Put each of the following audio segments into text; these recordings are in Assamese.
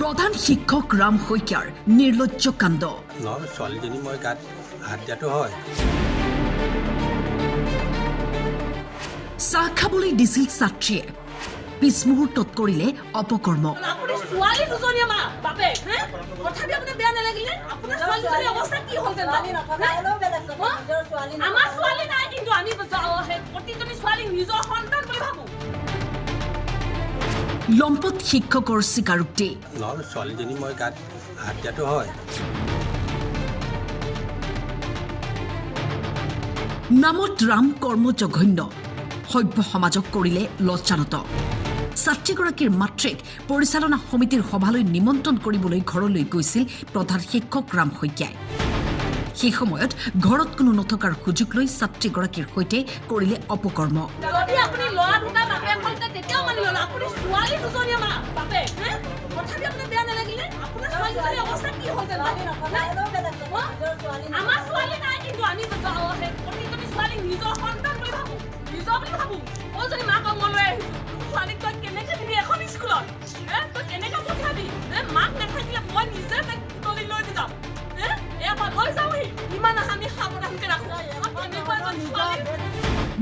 প্ৰধান শিক্ষক ৰাম শইকীয়াৰ নিৰ্লজ্জ কাণ্ড। ছোৱালীজনী মই গাত হাত দিয়াটো হয়। চাহ খাবলৈ দিছিল ছাত্ৰীয়ে, পিছ মুহূৰ্তত কৰিলে অপকৰ্ম। লম্পট শিক্ষকৰ স্বীকাৰোক্তি। ছোৱালীজনী মই গাত হাত দিয়াটো হয়। নামত ৰাম কৰ্ম জঘন্য, সভ্য সমাজক কৰিলে লজ্জানত। ছাত্ৰীগৰাকীৰ মাতৃক পৰিচালনা সমিতিৰ সভালৈ নিমন্ত্ৰণ কৰিবলৈ ঘৰলৈ গৈছিল প্ৰধান শিক্ষক ৰাম শইকীয়াই। সেই সময়ত ঘৰত কোনো নথকাৰ সুযোগ লৈ ছাত্ৰীগৰাকীৰ সৈতে কৰিলে অপকৰ্ম।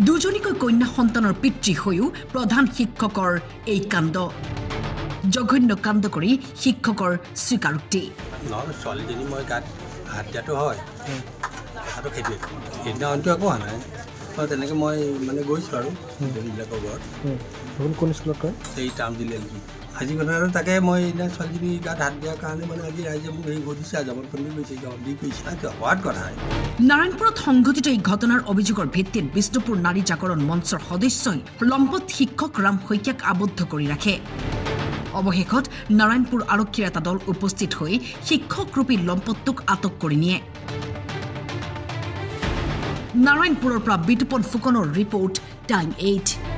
দুজনীকৈ কন্যা সন্তানৰ পিতৃ হৈও প্ৰধান শিক্ষকৰ এই কাণ্ড। জঘন্য কাণ্ড কৰি শিক্ষকৰ স্বীকাৰোক্তি। ছোৱালীজনী মই গাত হাত দিয়াটো হয় আৰু সেইটোৱে সেইদিনা অন্ত একো হোৱা নাই। তেনেকৈ মই মানে গৈছোঁ আৰু ষ্টুডেণ্টবিলাকৰ ঘৰত। কোন স্কুলত কয়? সেই টাৰ্ম দিলে আজি কথা আৰু তাকে মই সেইদিনা ছোৱালীজনী গাত হাত দিয়াৰ কাৰণে মানে আজি ৰাইজে মোক হেৰি সুধিছে, জমনখনি গৈছে দি কৰিছে হোৱাত কথা। নাৰায়ণপুৰত সংঘটিত এই ঘটনাৰ অভিযোগৰ ভিত্তিত বিষ্ণুপুৰ নাৰী জাগৰণ মঞ্চৰ সদস্যই লম্পট শিক্ষক ৰাম শইকীয়াক আবদ্ধ কৰি ৰাখে। অৱশেষত নাৰায়ণপুৰ আৰক্ষীৰ এটা দল উপস্থিত হৈ শিক্ষকৰূপী লম্পটটোক আটক কৰি নিয়ে। নাৰায়ণপুৰৰ পৰা বিতুপন ফুকনৰ ৰিপৰ্ট, টাইম 8।